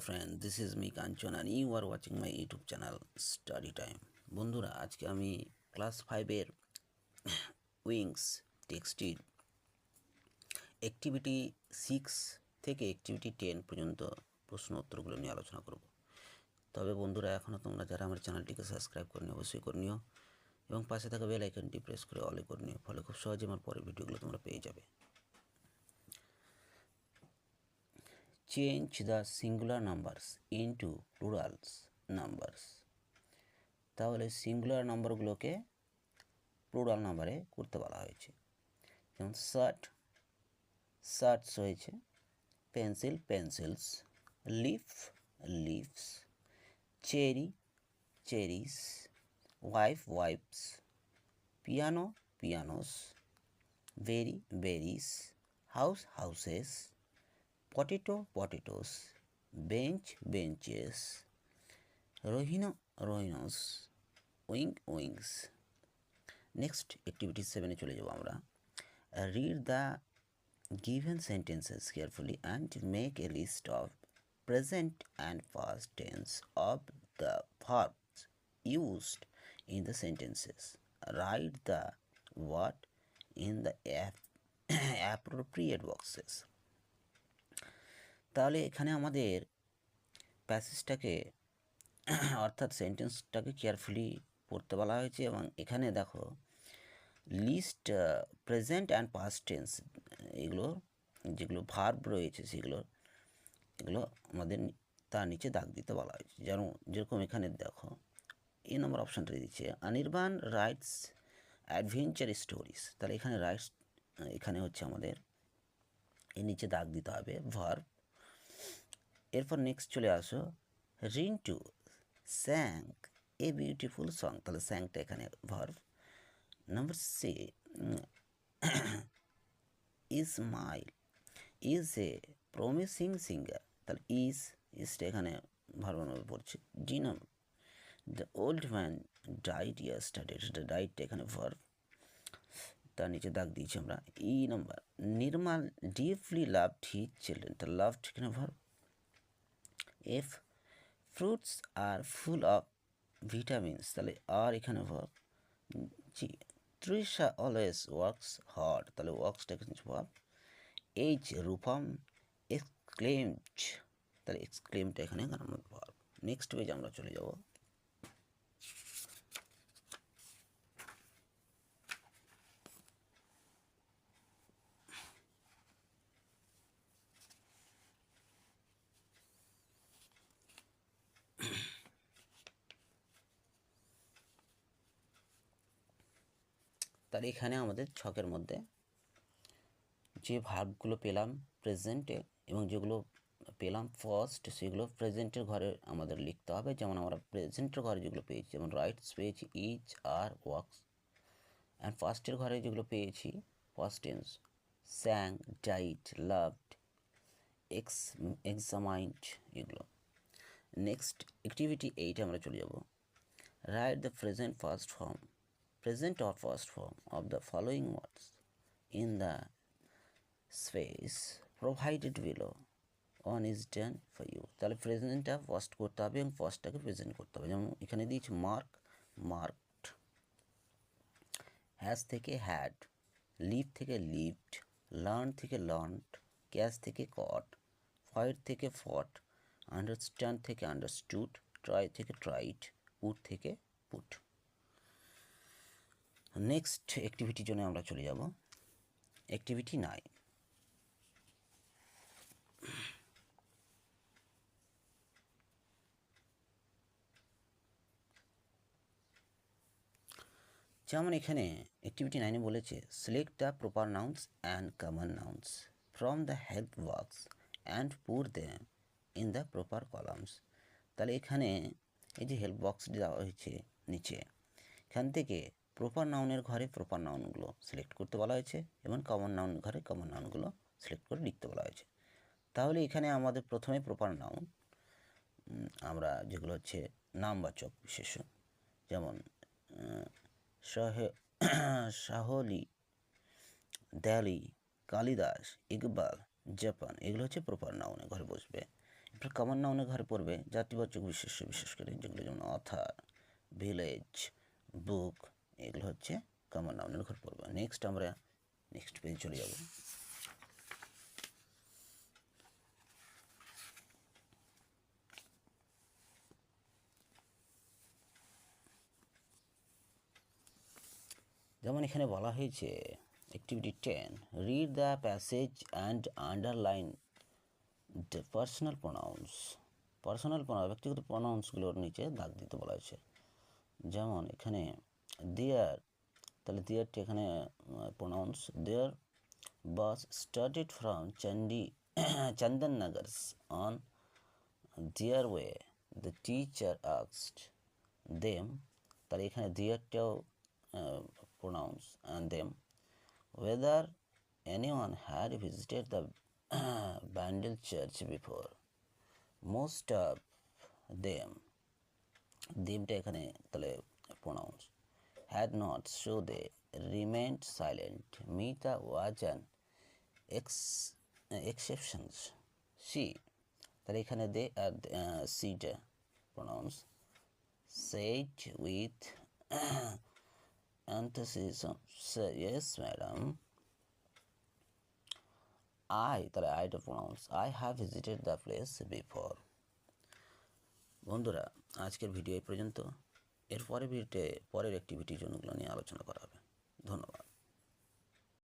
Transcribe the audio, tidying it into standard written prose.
friend, this is me Kanchan and you are watching my YouTube channel Study Time. বন্ধুরা আজকে আমি class 5-এর wings টেক্সটের activity 6 থেকে activity 10 পর্যন্ত প্রশ্ন উত্তরগুলো নিয়ে আলোচনা করব। তবে বন্ধুরা এখনও তোমরা যারা আমার চ্যানেলটিকে সাবস্ক্রাইব করনি অবশ্যই করে নিও এবং পাশে থাকা বেল আইকনটি প্রেস করে অলে করে নিও, ফলে খুব সহজে আমার পরের ভিডিওগুলো তোমরা পেয়ে যাবে। Change the singular numbers into plurals numbers. তাহলে সিঙ্গুলার নাম্বারগুলোকে প্লুরাল নাম্বারে করতে বলা হয়েছে। যেমন শার্টস হয়েছে, pencil pencils, leaf leaves, cherry cherries, wife wifes, piano pianos, berry berries, house houses, potato potatoes, bench benches, rhino rhinos, wing wings. Next activity 7-এ চলে যাব আমরা। Read the given sentences carefully and make a list of present and past tense of the verbs used in the sentences. Write the word in the appropriate boxes. তাহলে এখানে আমাদের প্যাসেজটাকে অর্থাৎ সেন্টেন্সটাকে carefully পড়তে বলা হয়েছে এবং এখানে দেখো list present and past tense এগুলো যেগুলো ভার্ব রয়েছে এগুলো আমাদের তার নিচে দাগ দিতে বলা হয়েছে। যেরকম এখানে দেখো এই নম্বর অপশানটা দিচ্ছে অনির্বাণ রাইটস অ্যাডভেঞ্চার স্টোরিজ। তাহলে এখানে রাইটস এখানে হচ্ছে আমাদের এর নিচে দাগ দিতে হবে ভার্ব। এরপর নেক্সট চলে আসো Rintu sang a beautiful song. তাহলে স্যাংটা এখানে verb. Number C Ismail is a promising singer. তাহলে ইজটা এখানে ভার্ব নামে পড়ছে। G number the old man died yesterday, সেটা ডাইডটা এখানে ভার্ব, তার নিচে দাগ দিয়েছি আমরা। E number Nirmal deeply loved his children, তাহলে লাভড এখানে verb. F fruits are full of vitamins, তাহলে আর এখানে verb. G Trisha always works hard, তাহলে ওয়ার্কসটা এখানে ভার্ব। এইচ রূপম এক্সক্লেমড, তাহলে এক্সক্লেমটা এখানে ভার্ব। নেক্সট পেজ আমরা চলে যাব। তাহলে এখানে আমাদের ছকের মধ্যে যে ভার্বগুলো পেলাম প্রেজেন্টে এবং যেগুলো পেলাম ফার্স্ট সেগুলো প্রেজেন্টের ঘরে আমাদের লিখতে হবে। যেমন আমরা প্রেজেন্টের ঘরে যেগুলো পেয়েছি যেমন রাইটস পেয়েছি ইচ আর ওয়ার্কস, অ্যান্ড ফার্স্টের ঘরে যেগুলো পেয়েছি ফার্স্ট টেন্স স্যাং ডাইট লাভড এক্সামাইন্ড এগুলো। নেক্সট অ্যাক্টিভিটি 8 আমরা চলে যাব। Write the present or first form of the following words in the space provided below. One is done for you. তাহলে প্রেজেন্টটা ফার্স্ট করতে হবে এবং ফার্স্টটাকে প্রেজেন্ট করতে হবে। যেমন এখানে দিয়েছি মার্কড, হ্যাজ থেকে হ্যাড, লিভ থেকে লিভড, লার্ন থেকে লার্নড, ক্যাচ থেকে কট, ফাইট থেকে ফট, আন্ডারস্ট্যান্ড থেকে আন্ডারস্টুড, ট্রাই থেকে ট্রাইড, পুট থেকে পুট। নেক্সট অ্যাক্টিভিটির জন্য আমরা চলে যাব অ্যাক্টিভিটি 9। যেমন এখানে অ্যাক্টিভিটি 9-এ বলেছে select the proper nouns and common nouns from the help box and put them in the proper columns. তাহলে এখানে এই যে হেল্প বক্সটি দেওয়া হয়েছে নিচে, এখান থেকে প্রপার নাউনের ঘরে প্রপার নাউনগুলো সিলেক্ট করতে বলা হয়েছে এবং কমন নাউন ঘরে কমন নাউনগুলো সিলেক্ট করে লিখতে বলা হয়েছে। তাহলে এখানে আমাদের প্রথমে প্রপার নাউন আমরা যেগুলো হচ্ছে নামবাচক বিশেষ্য, যেমন শাহলি, দিল্লি, কালিদাস, ইকবাল, জাপান, এগুলো হচ্ছে প্রপার নাউনের ঘরে বসবে। কমন নাউনের ঘরে পড়বে জাতিবাচক বিশেষ্য, বিশেষ করে যেগুলো যেমন অথার, ভিলেজ, বুক, এগুলো হচ্ছে কমন নাউনের ঘরে পড়বে। নেক্সট আমরা নেক্সট পেজে চলে যাব। যেমন এখানে বলা হয়েছে activity 10, read the passage and underline the personal pronouns. Personal pronoun, ব্যক্তিগত প্রোনাউন্সগুলোর নিচে দাগ দিতে বলা হয়েছে। যেমন এখানে দেয়ার, তাহলে দেয়ারটি এখানে pronouns. Their bus started from Chandan Nagar's on their way the teacher asked them, তাহলে এখানে দেয়ারটাও pronouns and them, whether anyone had visited the Bandel church before. Most of themটা এখানে তাহলে pronouns, had not, so they remained silent. Mita was an exception. She, তাহলে এখানে they R she'টা pronouns, said with enthusiasm, yes madam, I, তাহলে আইটা pronounce, I have visited the place before. বন্ধুরা, আজকের video এই পর্যন্ত। এর পরের অ্যাক্টিভিটির জন্য নিয়ে আলোচনা করা হবে। ধন্যবাদ।